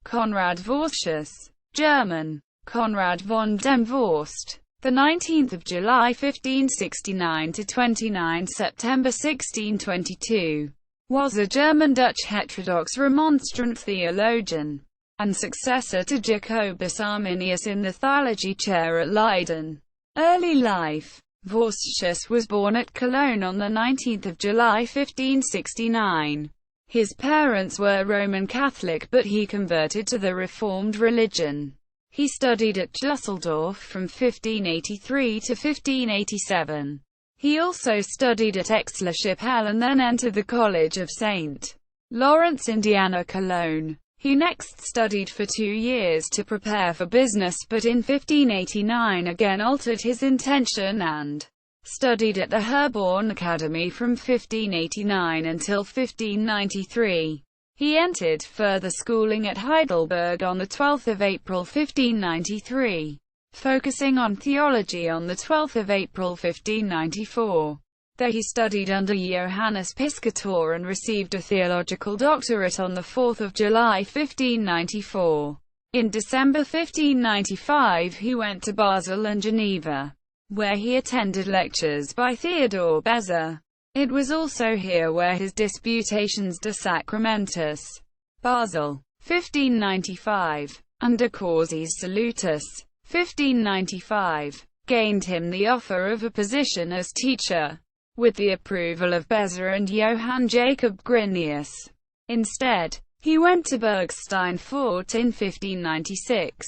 Conrad Vorstius, German, Konrad von dem Vorst, the 19th of July 1569 to 29 September 1622, was a German-Dutch heterodox Remonstrant theologian and successor to Jacobus Arminius in the theology chair at Leiden. Early life. Vorstius was born at Cologne on 19 July 1569. His parents were Roman Catholic, but he converted to the Reformed religion. He studied at Düsseldorf from 1583 to 1587. He also studied at Aix-la-Chapelle and then entered the College of St. Lawrence Indiana Cologne. He next studied for 2 years to prepare for business, but in 1589 again altered his intention and studied at the Herborn Academy from 1589 until 1593. He entered further schooling at Heidelberg on 12 April 1593, focusing on theology on 12 April 1594. There he studied under Johannes Piscator and received a theological doctorate on 4 July 1594. In December 1595 he went to Basel and Geneva, where he attended lectures by Theodor Beza. It was also here where his Disputations de Sacramentis, Basel, 1595, and De Causis Salutis, 1595, gained him the offer of a position as teacher, with the approval of Beza and Johann Jacob Grinius. Instead, he went to Bergstein Fort in 1596,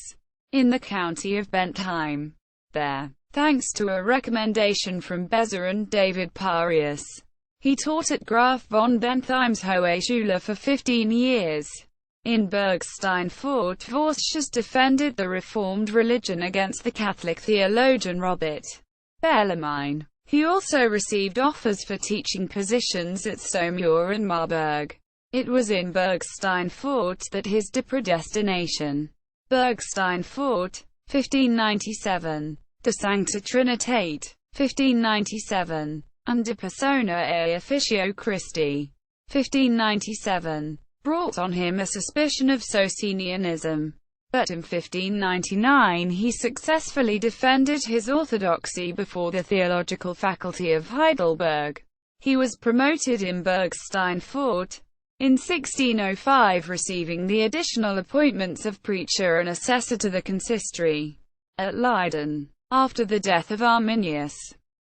in the county of Bentheim. There, thanks to a recommendation from Beza and David Parius, he taught at Graf von Bentheim's Hohe Schule for 15 years. In Bergstein Fort, Vorstius defended the Reformed religion against the Catholic theologian Robert Bellarmine. He also received offers for teaching positions at Saumur and Marburg. It was in Bergstein Fort that his De Predestination, Bergstein Fort, 1597, De Sancta Trinitate, 1597, and De Persona et Officio Christi, 1597, brought on him a suspicion of Socinianism. But in 1599 he successfully defended his orthodoxy before the theological faculty of Heidelberg. He was promoted in Bergstein Fort in 1605, receiving the additional appointments of preacher and assessor to the consistory at Leiden. After the death of Arminius,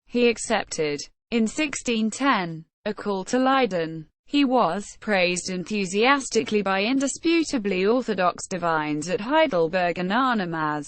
he accepted, in 1610, a call to Leiden. He was praised enthusiastically by indisputably orthodox divines at Heidelberg and Arnhem as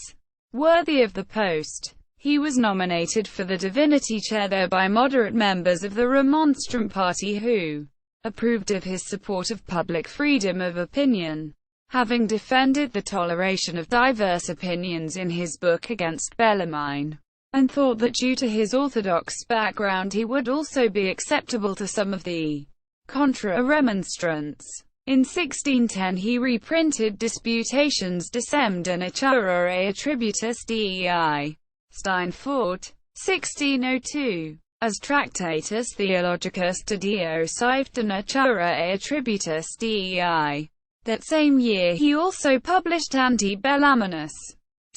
worthy of the post. He was nominated for the divinity chair there by moderate members of the Remonstrant party who approved of his support of public freedom of opinion, having defended the toleration of diverse opinions in his book against Bellarmine, and thought that due to his orthodox background he would also be acceptable to some of the contra-remonstrants. In 1610 he reprinted Disputations de Semden Naturae Attributus Dei, Steinfort, 1602, as Tractatus Theologicus de Dio Sive de Naturae Attributus Dei. That same year he also published Anti-Bellarminus,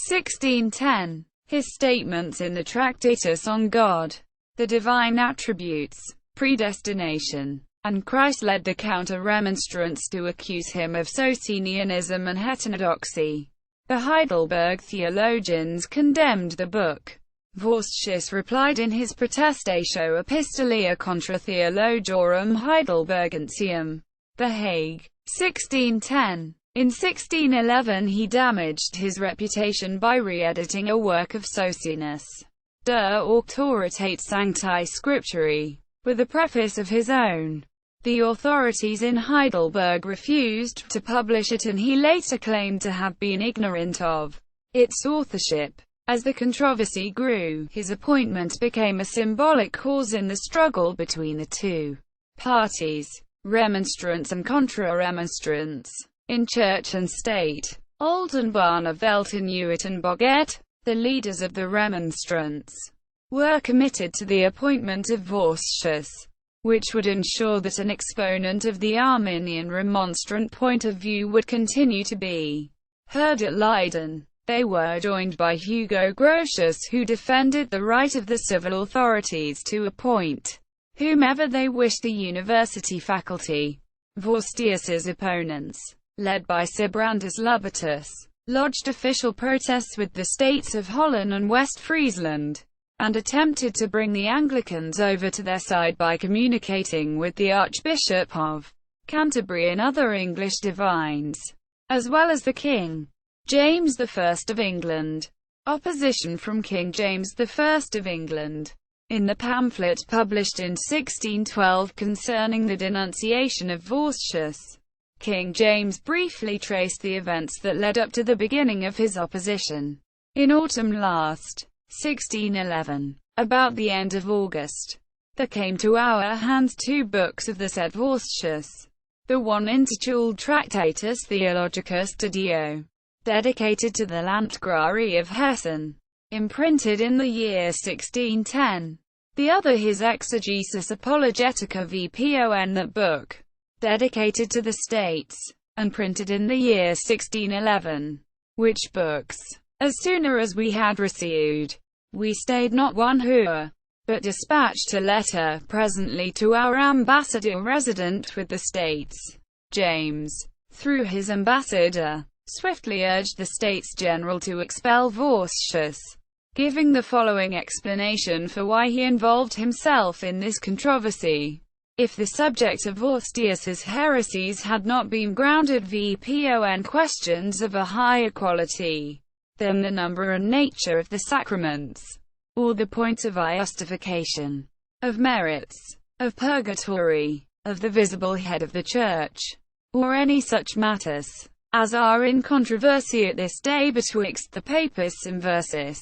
1610. His statements in the Tractatus on God, the divine attributes, predestination, and Christ led the counter-remonstrants to accuse him of Socinianism and heterodoxy. The Heidelberg theologians condemned the book. Vorstius replied in his Protestatio Epistolia contra Theologiorum Heidelbergensium, The Hague, 1610. In 1611 he damaged his reputation by re-editing a work of Socinus, De Auctoritate Sancti Scripturae, with a preface of his own. The authorities in Heidelberg refused to publish it, and he later claimed to have been ignorant of its authorship. As the controversy grew, his appointment became a symbolic cause in the struggle between the two parties, Remonstrants and Contra-Remonstrants, in church and state. Oldenbarner Weltenuit and Boget, the leaders of the Remonstrants, were committed to the appointment of Vorstius. which would ensure that an exponent of the Arminian Remonstrant point of view would continue to be heard at Leiden. They were joined by Hugo Grotius, who defended the right of the civil authorities to appoint whomever they wished the university faculty. Vorstius's opponents, led by Sibrandus Lubertus, lodged official protests with the states of Holland and West Friesland, and attempted to bring the Anglicans over to their side by communicating with the Archbishop of Canterbury and other English divines, as well as the King James I of England. Opposition from King James I of England. In the pamphlet published in 1612 concerning the denunciation of Vorstius, King James briefly traced the events that led up to the beginning of his opposition. In autumn last, 1611, about the end of August, there came to our hands 2 books of the said Vorstius, the one intituled Tractatus Theologicus de Deo, dedicated to the Landgrave of Hessen, imprinted in the year 1610. The other his Exegesis Apologetica VPON, that book, dedicated to the States, and printed in the year 1611. Which books, as sooner as we had received, we stayed not 1 hour, but dispatched a letter presently to our ambassador resident with the States. James, through his ambassador, swiftly urged the States General to expel Vorstius, giving the following explanation for why he involved himself in this controversy. If the subject of Vorstius's heresies had not been grounded vpon questions of a higher quality than the number and nature of the sacraments, or the point of justification, of merits, of purgatory, of the visible head of the Church, or any such matters as are in controversy at this day betwixt the Papists and Versus.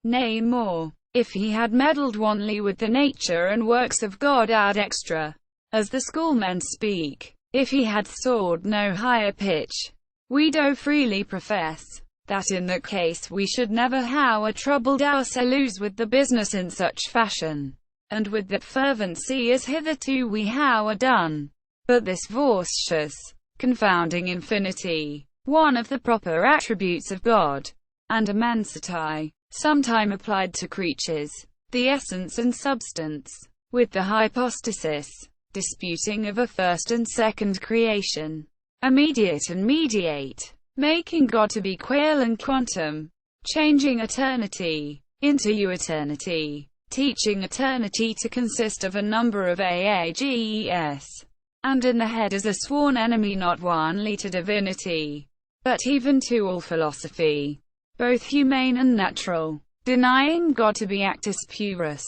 Nay more, if he had meddled wantonly with the nature and works of God ad extra, as the schoolmen speak, if he had soared no higher pitch, we do freely profess, that in that case we should never have troubled ourselves with the business in such fashion, and with that fervency as hitherto we have done. But this Vorstius, confounding infinity, one of the proper attributes of God, and immensity, sometime applied to creatures, the essence and substance, with the hypostasis, disputing of a first and second creation, immediate and mediate, making God to be quale and quantum, changing eternity into eternity, teaching eternity to consist of a number of aages, and in the head as a sworn enemy not only to divinity, but even to all philosophy, both humane and natural, denying God to be actus purus,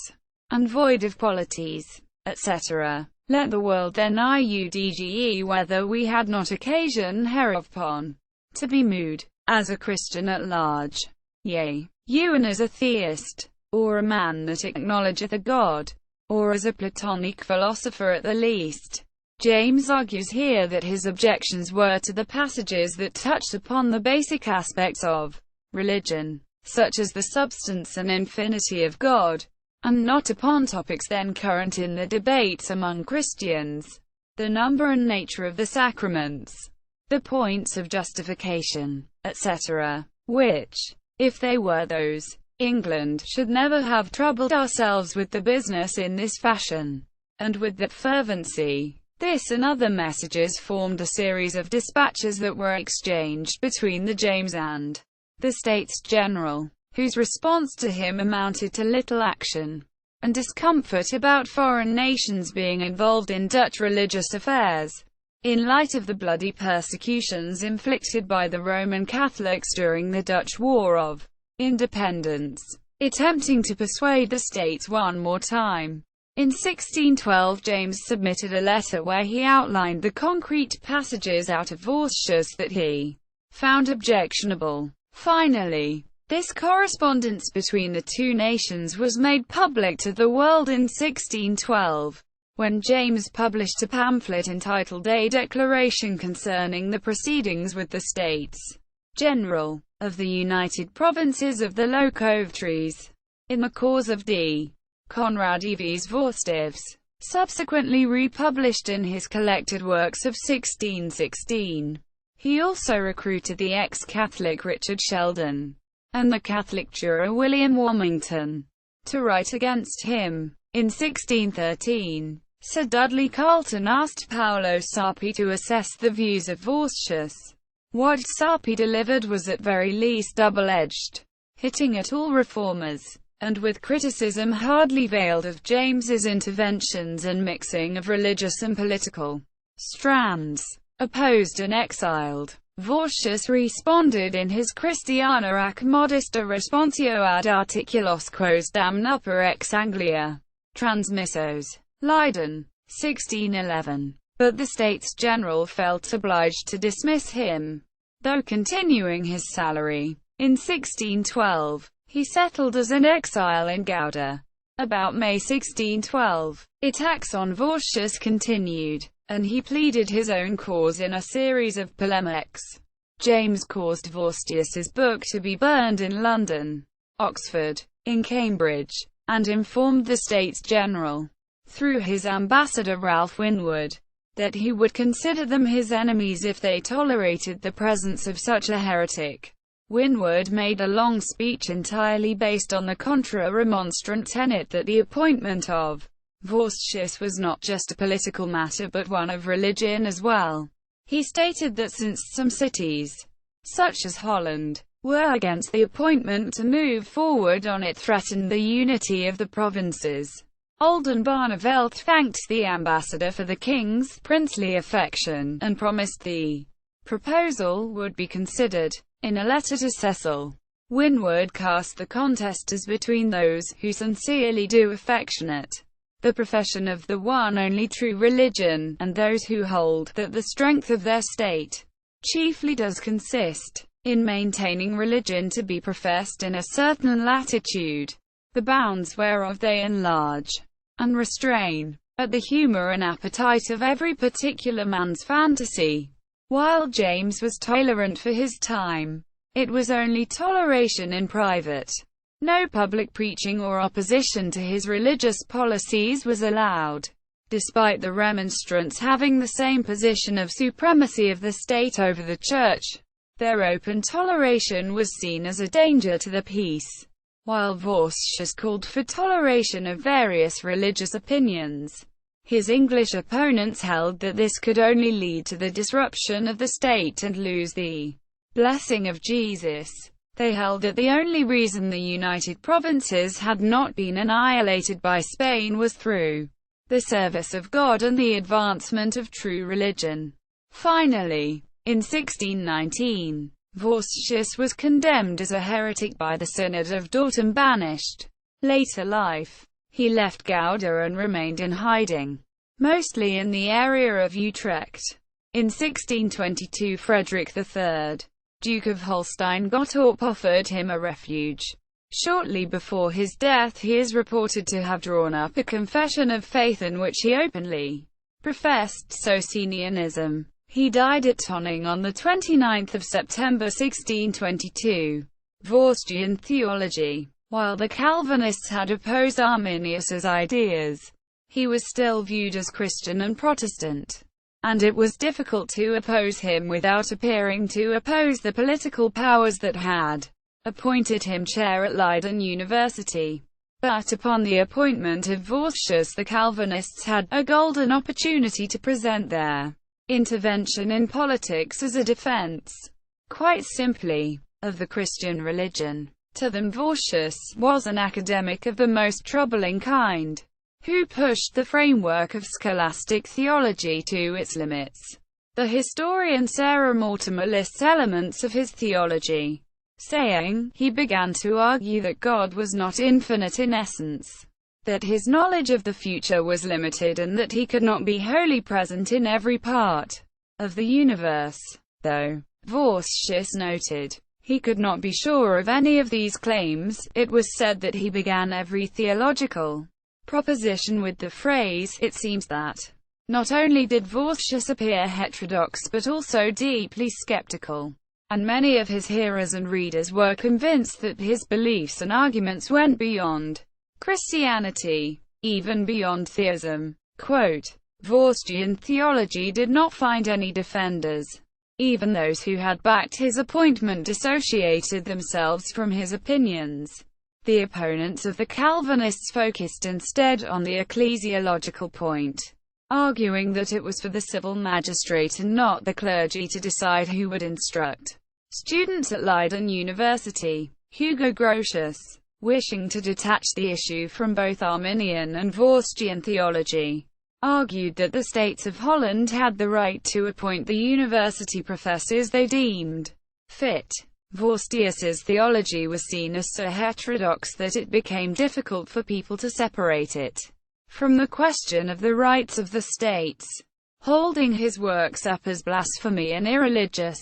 and void of qualities, etc. Let the world then iudge whether we had not occasion hereupon to be moved, as a Christian at large, yea, even as a theist, or a man that acknowledgeth a God, or as a Platonic philosopher at the least. James argues here that his objections were to the passages that touched upon the basic aspects of religion, such as the substance and infinity of God, and not upon topics then current in the debates among Christians, the number and nature of the sacraments, the points of justification, etc., which, if they were those, England should never have troubled ourselves with the business in this fashion, and with that fervency. This and other messages formed a series of dispatches that were exchanged between the James and the States General, whose response to him amounted to little action and discomfort about foreign nations being involved in Dutch religious affairs, in light of the bloody persecutions inflicted by the Roman Catholics during the Dutch War of Independence, attempting to persuade the States one more time. In 1612 James submitted a letter where he outlined the concrete passages out of Vorstius that he found objectionable. Finally, this correspondence between the two nations was made public to the world in 1612, when James published a pamphlet entitled A Declaration Concerning the Proceedings with the States General of the United Provinces of the Low Countries, in the cause of D. Konrad vs Vorstius. subsequently republished in his collected works of 1616. He also recruited the ex-Catholic Richard Sheldon and the Catholic juror William Wilmington to write against him. In 1613, Sir Dudley Carleton asked Paolo Sarpi to assess the views of Vorstius. What Sarpi delivered was at very least double-edged, hitting at all reformers, and with criticism hardly veiled of James's interventions and mixing of religious and political strands. Opposed and exiled, Vorstius responded in his Christiana ac modesta responsio ad articulos quos damna per ex Anglia transmissos. Leiden, 1611. But the States General felt obliged to dismiss him, though continuing his salary. In 1612, he settled as an exile in Gouda. About May 1612, attacks on Vorstius continued, and he pleaded his own cause in a series of polemics. James caused Vorstius's book to be burned in London, Oxford, in Cambridge, and informed the States General, through his ambassador Ralph Winwood, that he would consider them his enemies if they tolerated the presence of such a heretic. Winwood made a long speech entirely based on the contra-remonstrant tenet that the appointment of Vorstius was not just a political matter but one of religion as well. He stated that since some cities, such as Holland, were against the appointment, to move forward on it threatened the unity of the provinces. Oldenbarnevelt thanked the ambassador for the king's princely affection, and promised the proposal would be considered. In a letter to Cecil, Winwood cast the contest as between those who sincerely do affectionate the profession of the one only true religion, and those who hold that the strength of their state chiefly does consist in maintaining religion to be professed in a certain latitude, the bounds whereof they enlarge and restrain, at the humour and appetite of every particular man's fantasy. While James was tolerant for his time, it was only toleration in private. No public preaching or opposition to his religious policies was allowed. Despite the Remonstrants having the same position of supremacy of the state over the Church, their open toleration was seen as a danger to the peace. While Vorstius called for toleration of various religious opinions, his English opponents held that this could only lead to the disruption of the state and lose the blessing of Jesus. They held that the only reason the United Provinces had not been annihilated by Spain was through the service of God and the advancement of true religion. Finally, in 1619, Vorstius was condemned as a heretic by the Synod of Dort and banished. Later life, he left Gouda and remained in hiding, mostly in the area of Utrecht. In 1622, Frederick III, Duke of Holstein-Gottorp, offered him a refuge. Shortly before his death, he is reported to have drawn up a confession of faith in which he openly professed Socinianism. He died at Tonning on 29 September 1622. Vorstian theology. While the Calvinists had opposed Arminius's ideas, he was still viewed as Christian and Protestant, and it was difficult to oppose him without appearing to oppose the political powers that had appointed him chair at Leiden University. But upon the appointment of Vorstius, the Calvinists had a golden opportunity to present their intervention in politics as a defense, quite simply, of the Christian religion. To them, Vorstius was an academic of the most troubling kind, who pushed the framework of scholastic theology to its limits. The historian Sarah Mortimer lists elements of his theology, saying, he began to argue that God was not infinite in essence, that his knowledge of the future was limited, and that he could not be wholly present in every part of the universe. Though, Vorstius noted, he could not be sure of any of these claims, it was said that he began every theological proposition with the phrase, "It seems that." Not only did Vorstius appear heterodox but also deeply skeptical, and many of his hearers and readers were convinced that his beliefs and arguments went beyond Christianity, even beyond theism. Quote, Vorstian theology did not find any defenders. Even those who had backed his appointment dissociated themselves from his opinions. The opponents of the Calvinists focused instead on the ecclesiological point, arguing that it was for the civil magistrate and not the clergy to decide who would instruct students at Leiden University. Hugo Grotius, wishing to detach the issue from both Arminian and Vorstian theology, argued that the states of Holland had the right to appoint the university professors they deemed fit. Vorstius's theology was seen as so heterodox that it became difficult for people to separate it from the question of the rights of the states, holding his works up as blasphemy and irreligious.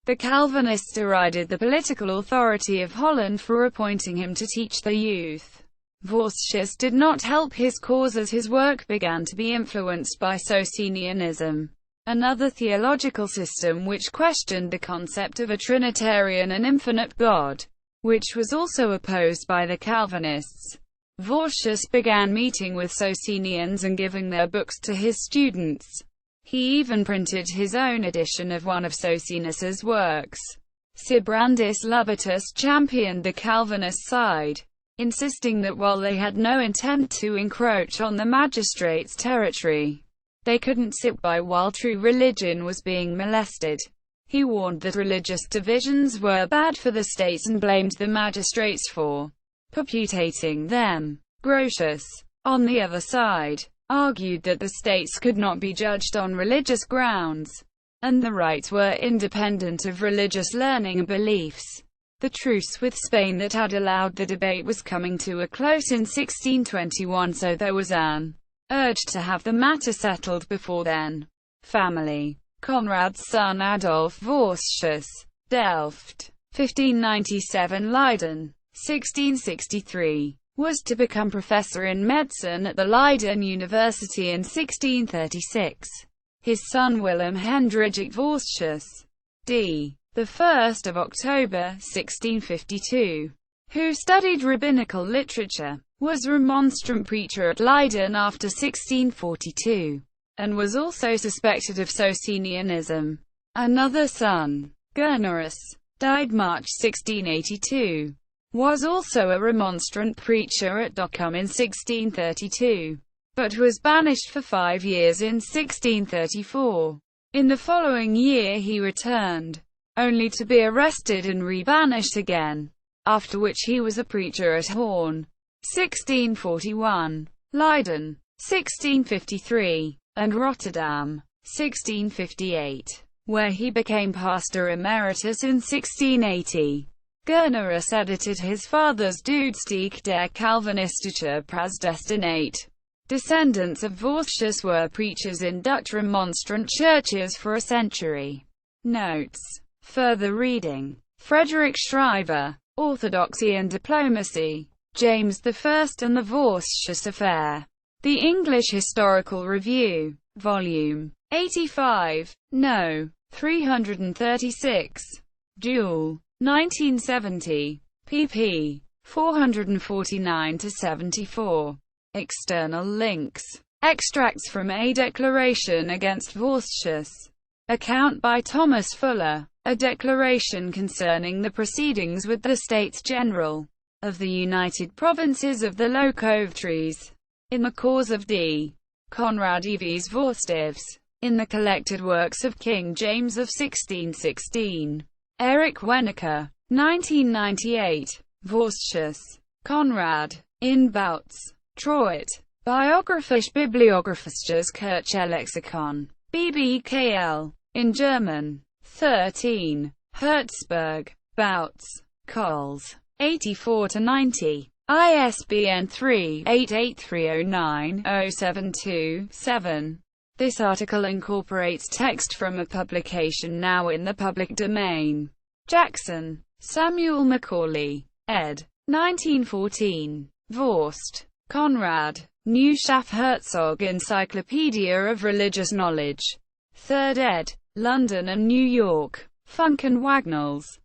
The Calvinists derided the political authority of Holland for appointing him to teach the youth. Vorstius did not help his cause as his work began to be influenced by Socinianism, another theological system which questioned the concept of a Trinitarian and infinite God, which was also opposed by the Calvinists. Vorstius began meeting with Socinians and giving their books to his students. He even printed his own edition of one of Socinus's works. Sibrandus Lubertus championed the Calvinist side, insisting that while they had no intent to encroach on the magistrates' territory, they couldn't sit by while true religion was being molested. He warned that religious divisions were bad for the states and blamed the magistrates for perpetuating them. Grotius, on the other side, argued that the states could not be judged on religious grounds, and the rights were independent of religious learning and beliefs. The truce with Spain that had allowed the debate was coming to a close in 1621, so there was an urge to have the matter settled before then. Family. Konrad's son Adolf Vorstius, Delft, 1597, Leiden, 1663, was to become professor in medicine at the Leiden University in 1636. His son Willem Hendrik Vorstius, d. the 1st of October, 1652, who studied rabbinical literature, was Remonstrant preacher at Leiden after 1642, and was also suspected of Socinianism. Another son, Gernarus, died March 1682, was also a Remonstrant preacher at Dockum in 1632, but was banished for 5 years in 1634. In the following year he returned, only to be arrested and re-banished again, after which he was a preacher at Hoorn, 1641, Leiden, 1653, and Rotterdam, 1658, where he became pastor emeritus in 1680. Gernarus edited his father's Doodsteek der Calvinistische Praesdestinate. Descendants of Vorstius were preachers in Dutch Remonstrant churches for a century. Notes. Further reading. Frederick Schreiber, Orthodoxy and Diplomacy. James I and the Vorstius Affair. The English Historical Review. Volume 85. No. 336. Dual. 1970. pp. 449-74. External links. Extracts from A Declaration Against Vorstius. Account by Thomas Fuller. A declaration concerning the proceedings with the States General of the United Provinces of the Low Countries in the cause of D. Konrad vs Vorstius, in the collected works of King James of 1616. Eric Wenneker, 1998. Vorstius, Konrad, in Bouts, Troit. Biographisch Bibliographisches Kirchenlexikon. BBKL. In German. 13. Hertzberg. Bouts. Coles. 84-90. ISBN 3-88309-072-7. This article incorporates text from a publication now in the public domain. Jackson, Samuel Macaulay, ed. 1914. Vorst, Konrad. New Schaff-Herzog Encyclopedia of Religious Knowledge. 3rd ed. London and New York. Funk and Wagnalls.